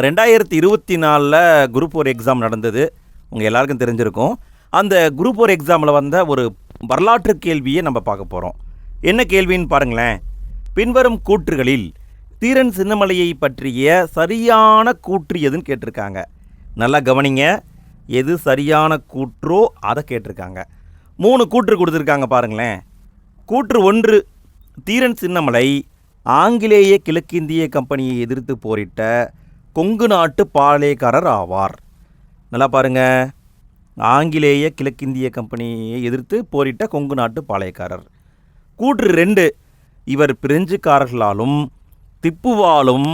2024 group 4 exam நடந்தது. உங்கள் எல்லாருக்கும் தெரிஞ்சிருக்கும். அந்த குரூப் 4 எக்ஸாமில் வந்த ஒரு வரலாற்று கேள்வியை நம்ம பார்க்க போகிறோம். என்ன கேள்வின்னு பாருங்களேன். பின்வரும் கூற்றுகளில் தீரன் சின்னமலையை பற்றிய சரியான கூற்று எதுன்னு கேட்டிருக்காங்க. நல்லா கவனிங்க. எது சரியான கூற்றோ அதை கேட்டிருக்காங்க. 3 கூற்று கொடுத்துருக்காங்க பாருங்களேன். கூற்று 1, தீரன் சின்னமலை ஆங்கிலேய கிழக்கிந்திய கம்பெனியை எதிர்த்து போரிட்ட கொங்கு நாட்டு பாளையக்காரர் ஆவார். நல்லா பாருங்கள். ஆங்கிலேய கிழக்கிந்திய கம்பெனியை எதிர்த்து போரிட்ட கொங்கு நாட்டு பாளையக்காரர். கூற்று 2, இவர் பிரெஞ்சுக்காரர்களாலும் திப்புவாலும்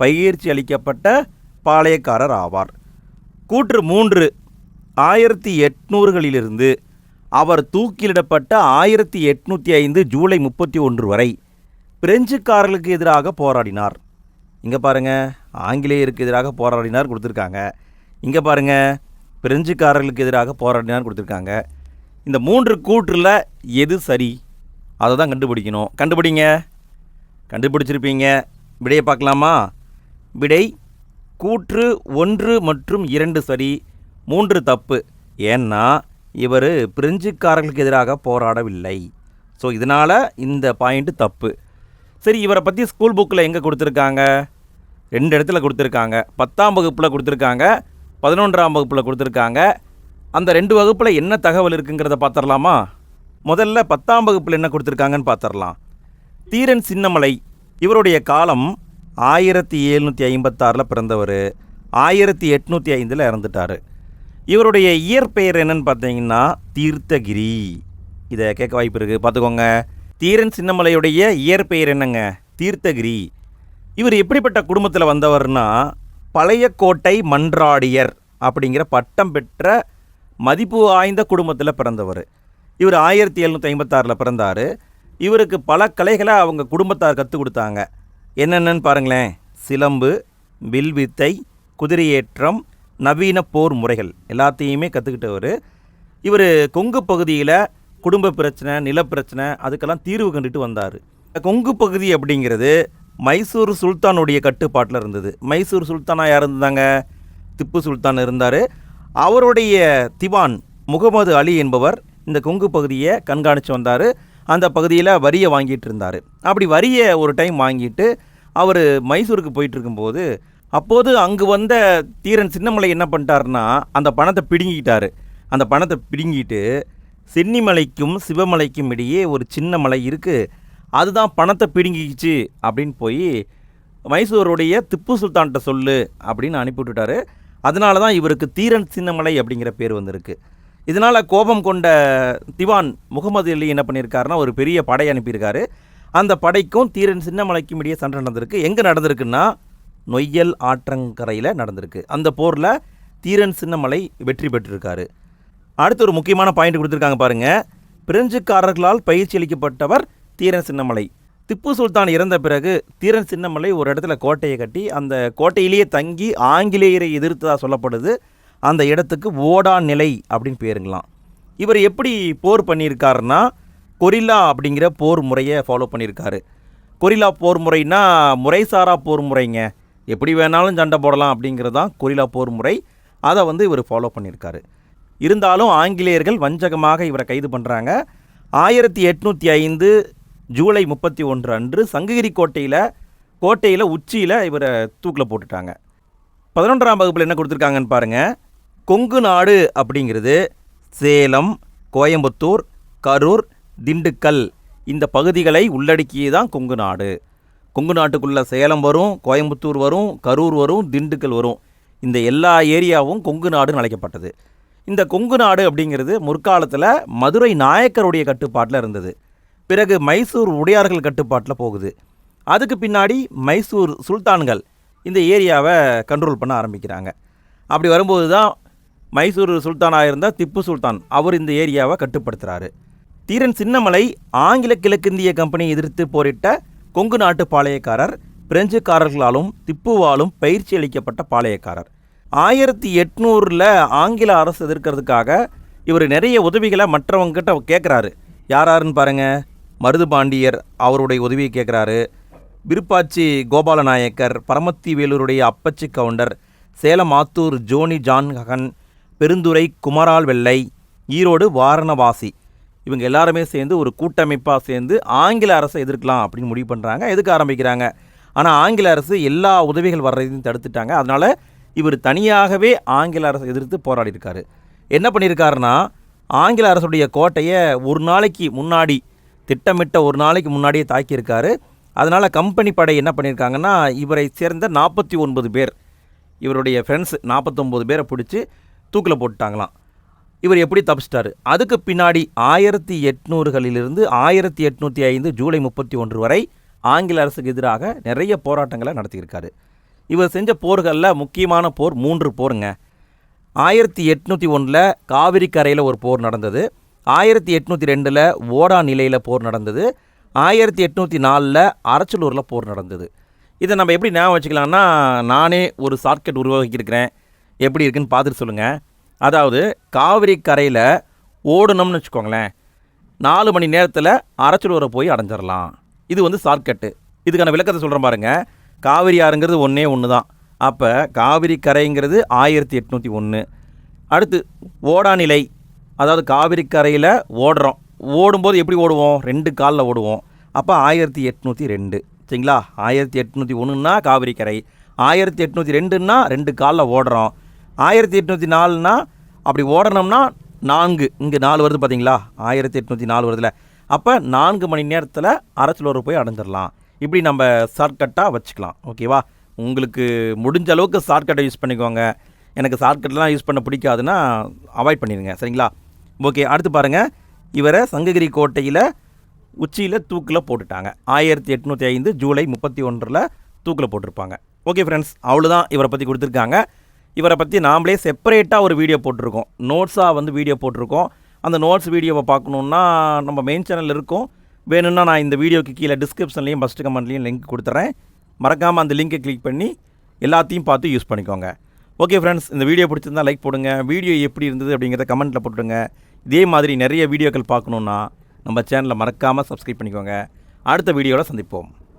பயிற்சி அளிக்கப்பட்ட பாளையக்காரர் ஆவார். கூற்று 3, 1800களிலிருந்து அவர் தூக்கிலிடப்பட்ட 1805 ஜூலை 31 வரை பிரெஞ்சுக்காரர்களுக்கு எதிராக போராடினார். இங்கே பாருங்கள், ஆங்கிலேயருக்கு எதிராக போராடினார் கொடுத்துருக்காங்க. இங்கே பாருங்கள், பிரெஞ்சுக்காரர்களுக்கு எதிராக போராடினார் கொடுத்துருக்காங்க. இந்த 3 கூற்றில் எது சரி அதை தான் கண்டுபிடிக்கணும். கண்டுபிடிங்க. கண்டுபிடிச்சிருப்பீங்க. விடையை பார்க்கலாமா? விடை கூற்று 1 மற்றும் 2 சரி, 3 தப்பு. ஏன்னா இவர் பிரெஞ்சுக்காரர்களுக்கு எதிராக போராடவில்லை. ஸோ இதனால் இந்த பாயிண்ட்டு தப்பு. சரி, இவரை பற்றி ஸ்கூல் புக்கில் எங்கே கொடுத்துருக்காங்க? 2 இடத்துல கொடுத்துருக்காங்க. 10ஆம் வகுப்பில் கொடுத்துருக்காங்க, 11ஆம் வகுப்பில் கொடுத்துருக்காங்க. அந்த 2 வகுப்பில் என்ன தகவல் இருக்குங்கிறத பார்த்துடலாமா? முதல்ல 10ஆம் வகுப்பில் என்ன கொடுத்துருக்காங்கன்னு பார்த்துடலாம். தீரன் சின்னமலை இவருடைய காலம் 1756 பிறந்தவர், 1805 இறந்துட்டார். இவருடைய இயற்பெயர் என்னன்னு பார்த்தீங்கன்னா தீர்த்தகிரி. இதை கேட்க வாய்ப்பு இருக்குது, பார்த்துக்கோங்க. தீரன் சின்னமலையுடைய இயற்பெயர் என்னங்க? தீர்த்தகிரி. இவர் எப்படிப்பட்ட குடும்பத்தில் வந்தவர்னா பழைய கோட்டை மன்றாடியர் அப்படிங்கிற பட்டம் பெற்ற மதிப்பு வாய்ந்த குடும்பத்தில் பிறந்தவர். இவர் 1756 பிறந்தார். இவருக்கு பல கலைகளை அவங்க குடும்பத்தார் கற்றுக் கொடுத்தாங்க. என்னென்னு பாருங்களேன். சிலம்பு, வில்வித்தை, குதிரையேற்றம், நவீன போர் முறைகள் எல்லாத்தையுமே கற்றுக்கிட்டவர். இவர் கொங்கு பகுதியில் குடும்ப பிரச்சனை, நிலப்பிரச்சனை அதுக்கெல்லாம் தீர்வு கண்டுட்டு வந்தார். கொங்கு பகுதி அப்படிங்கிறது மைசூர் சுல்தானுடைய கட்டுப்பாட்டில் இருந்தது. மைசூர் சுல்தானாக யார் இருந்தாங்க? திப்பு சுல்தான் இருந்தார். அவருடைய திவான் முகமது அலி என்பவர் இந்த கொங்கு பகுதியை கண்காணித்து வந்தார். அந்த பகுதியில் வரியை வாங்கிட்டு இருந்தார். அப்படி வரியை ஒரு டைம் வாங்கிட்டு அவர் மைசூருக்கு போயிட்டு இருக்கும்போது அப்போது அங்கு வந்த தீரன் சின்னமலை என்ன பண்ணிட்டாருன்னா அந்த பணத்தை பிடுங்கிட்டார். அந்த பணத்தை பிடுங்கிட்டு சென்னிமலைக்கும் சிவமலைக்கும் இடையே ஒரு சின்ன மலை இருக்குது, அதுதான் பணத்தை பிடுங்கிச்சு அப்படின்னு போய் மைசூருடைய திப்பு சுல்தான்கிட்ட சொல்லு அப்படின்னு அனுப்பிவிட்டுட்டார். அதனால தான் இவருக்கு தீரன் சின்னமலை அப்படிங்கிற பேர் வந்திருக்கு. இதனால் கோபம் கொண்ட திவான் முகமது அலி என்ன பண்ணியிருக்காருன்னா ஒரு பெரிய படை அனுப்பியிருக்காரு. அந்த படைக்கும் தீரன் சின்னமலைக்கும் இடையே சண்டை நடந்திருக்கு. எங்கே நடந்திருக்குன்னா நொய்யல் ஆற்றங்கரையில் நடந்திருக்கு. அந்த போரில் தீரன் சின்னமலை வெற்றி பெற்றிருக்காரு. அடுத்து ஒரு முக்கியமான பாயிண்ட் கொடுத்துருக்காங்க பாருங்கள். பிரெஞ்சுக்காரர்களால் பயிற்சி அளிக்கப்பட்டவர் தீரன் சின்னமலை. திப்பு சுல்தான் இறந்த பிறகு தீரன் சின்னமலை ஒரு இடத்துல கோட்டையை கட்டி அந்த கோட்டையிலேயே தங்கி ஆங்கிலேயரை எதிர்த்ததாக சொல்லப்படுது. அந்த இடத்துக்கு ஓடா நிலை அப்படின்னு பேருங்களாம். இவர் எப்படி போர் பண்ணியிருக்காருன்னா கொரில்லா அப்படிங்கிற போர் முறையை ஃபாலோ பண்ணியிருக்காரு. கொரில்லா போர் முறைனா முறைசாரா போர் முறைங்க. எப்படி வேணாலும் சண்டை போடலாம் அப்படிங்கிறது தான் கொரில்லா போர் முறை. அதை இவர் ஃபாலோ பண்ணியிருக்காரு. இருந்தாலும் ஆங்கிலேயர்கள் வஞ்சகமாக இவரை கைது பண்ணுறாங்க. 1805 ஜூலை 31 அன்று சங்ககிரி கோட்டையில் உச்சியில் இவரை தூக்கில் போட்டுட்டாங்க. 11ஆம் வகுப்பில் என்ன கொடுத்துருக்காங்கன்னு பாருங்கள். கொங்கு நாடு அப்படிங்கிறது சேலம், கோயம்புத்தூர், கரூர், திண்டுக்கல் இந்த பகுதிகளை உள்ளடக்கியே தான் கொங்கு நாடு. கொங்கு நாட்டுக்குள்ளே சேலம் வரும், கோயம்புத்தூர் வரும், கரூர் வரும், திண்டுக்கல் வரும். இந்த எல்லா ஏரியாவும் கொங்கு நாடுன்னு அழைக்கப்பட்டது. இந்த கொங்கு நாடு அப்படிங்கிறது முற்காலத்தில் மதுரை நாயக்கருடைய கட்டுப்பாட்டில் இருந்தது. பிறகு மைசூர் உடையார்கள் கட்டுப்பாட்டில் போகுது. அதுக்கு பின்னாடி மைசூர் சுல்தான்கள் இந்த ஏரியாவை கண்ட்ரோல் பண்ண ஆரம்பிக்கிறாங்க. அப்படி வரும்போது தான் மைசூர் சுல்தானாக இருந்த திப்பு சுல்தான் அவர் இந்த ஏரியாவை கட்டுப்படுத்துகிறாரு. தீரன் சின்னமலை ஆங்கில கிழக்கிந்திய கம்பெனியை எதிர்த்து போரிட்ட கொங்கு நாட்டு பாளையக்காரர், பிரெஞ்சுக்காரர்களாலும் திப்புவாலும் பயிற்சி அளிக்கப்பட்ட பாளையக்காரர். 1800 ஆங்கில அரசு எதிர்க்கிறதுக்காக இவர் நிறைய உதவிகளை மற்றவங்ககிட்ட கேட்குறாரு. யாருன்னு பாருங்கள். மருது பாண்டியர் அவருடைய உதவியை கேட்குறாரு. விருப்பாச்சி கோபாலநாயக்கர், பரமத்தி வேலூருடைய அப்பச்சி கவுண்டர், சேலம் ஆத்தூர் ஜோனி ஜான் ககன், பெருந்துறை குமரால் வெள்ளை, ஈரோடு வாரணவாசி, இவங்க எல்லாருமே சேர்ந்து ஒரு கூட்டமைப்பாக சேர்ந்து ஆங்கில அரசை எதிர்க்கலாம் அப்படின்னு முடிவு பண்ணுறாங்க, எதுக்க ஆரம்பிக்கிறாங்க. ஆனால் ஆங்கில அரசு எல்லா உதவிகள் வர்றதையும் தடுத்துட்டாங்க. அதனால் இவர் தனியாகவே ஆங்கில அரசை எதிர்த்து போராடி இருக்காரு. என்ன பண்ணியிருக்காருன்னா, ஆங்கில அரசுடைய கோட்டையை ஒரு நாளைக்கு முன்னாடி திட்டமிட்ட ஒரு நாளைக்கு முன்னாடியே தாக்கியிருக்காரு. அதனால் கம்பெனி படை என்ன பண்ணியிருக்காங்கன்னா, இவரை சேர்ந்த 49 பேர், இவருடைய ஃப்ரெண்ட்ஸ் 49 பேரை பிடிச்சி தூக்கில் போட்டுட்டாங்களாம். இவர் எப்படி தப்பிச்சிட்டாரு? அதுக்கு பின்னாடி 1800களிலிருந்து 1805 ஜூலை 31 வரை ஆங்கில அரசுக்கு எதிராக நிறைய போராட்டங்களை நடத்தியிருக்காரு. இவர் செஞ்ச போர்களில் முக்கியமான போர் 3 போருங்க. 1801 காவிரி கரையில் ஒரு போர் நடந்தது, 1802 ஓடா நிலையில் போர் நடந்தது, 1804 அரச்சலூரில் போர் நடந்தது. இதை நம்ம எப்படி ஞாபகம் வச்சுக்கலாம்னா, நானே ஒரு ஷார்ட்கட் உருவாக்கியிருக்கிறேன், எப்படி இருக்குன்னு பார்த்துட்டு சொல்லுங்கள். அதாவது காவிரி கரையில் ஓடணும்னு வச்சுக்கோங்களேன், 4 மணி நேரத்தில் அரச்சலூரை போய் அடைஞ்சிடலாம். இது வந்து ஷார்ட்கட்டு. இதுக்கான விளக்கத்தை சொல்கிறேன் பாருங்கள். காவிரி ஆறுங்கிறது ஒன்று தான். அப்போ காவிரி கரைங்கிறது 1801. அடுத்து ஓடாநிலை, அதாவது காவிரி கரையில் ஓடுறோம். ஓடும்போது எப்படி ஓடுவோம்? 2 காலில் ஓடுவோம். அப்போ 1802. சரிங்களா? 1801ன்னா காவிரி கரை, 1802ன்னா 2 காலில் ஓடுறோம். 1804ன்னா அப்படி ஓடணும்னா 4, இங்கே 4 வருது பார்த்தீங்களா? 1804 வருதுல. அப்போ 4 மணி நேரத்தில் அரச்சலூர் போய் அடைஞ்சிடலாம். இப்படி நம்ம ஷார்ட்கட்டாக வச்சுக்கலாம். ஓகேவா? உங்களுக்கு முடிஞ்ச அளவுக்கு ஷார்ட்கட்டை யூஸ் பண்ணிக்கோங்க. எனக்கு ஷார்ட்கட்லாம் யூஸ் பண்ண பிடிக்காதுன்னா அவாய்ட் பண்ணிடுங்க. சரிங்களா? ஓகே, அடுத்து பாருங்கள். இவரை சங்ககிரி கோட்டையில் உச்சியில் தூக்கில் போட்டுட்டாங்க. 1805 ஜூலை 31 தூக்கில் போட்டிருப்பாங்க. ஓகே ஃப்ரெண்ட்ஸ், அவ்வளோதான் இவரை பற்றி கொடுத்துருக்காங்க. இவரை பற்றி நாம்ளே செப்பரேட்டாக ஒரு வீடியோ போட்டிருக்கோம், நோட்ஸாக வந்து வீடியோ போட்டிருக்கோம். அந்த நோட்ஸ் வீடியோவை பார்க்கணுன்னா நம்ம மெயின் சேனல் இருக்கும். வேணும்னா நான் இந்த வீடியோக்கு கீழே டிஸ்கிரிப்ஷன்லேயும் ஃபஸ்ட்டு கமெண்ட்லேயும் லிங்க் கொடுத்துட்றேன். மறக்காமல் அந்த லிங்கை கிளிக் பண்ணி எல்லாத்தையும் பார்த்து யூஸ் பண்ணிக்கோங்க. ஓகே ஃப்ரெண்ட்ஸ், இந்த வீடியோ பிடிச்சிருந்தால் லைக் போடுங்க. வீடியோ எப்படி இருந்தது அப்படிங்கிறத கமெண்ட்டில் போட்டுடுங்க. இதே மாதிரி நிறைய வீடியோக்கள் பார்க்கணுன்னா நம்ம சேனலை மறக்காமல் சப்ஸ்கிரைப் பண்ணிக்கோங்க. அடுத்த வீடியோவில் சந்திப்போம்.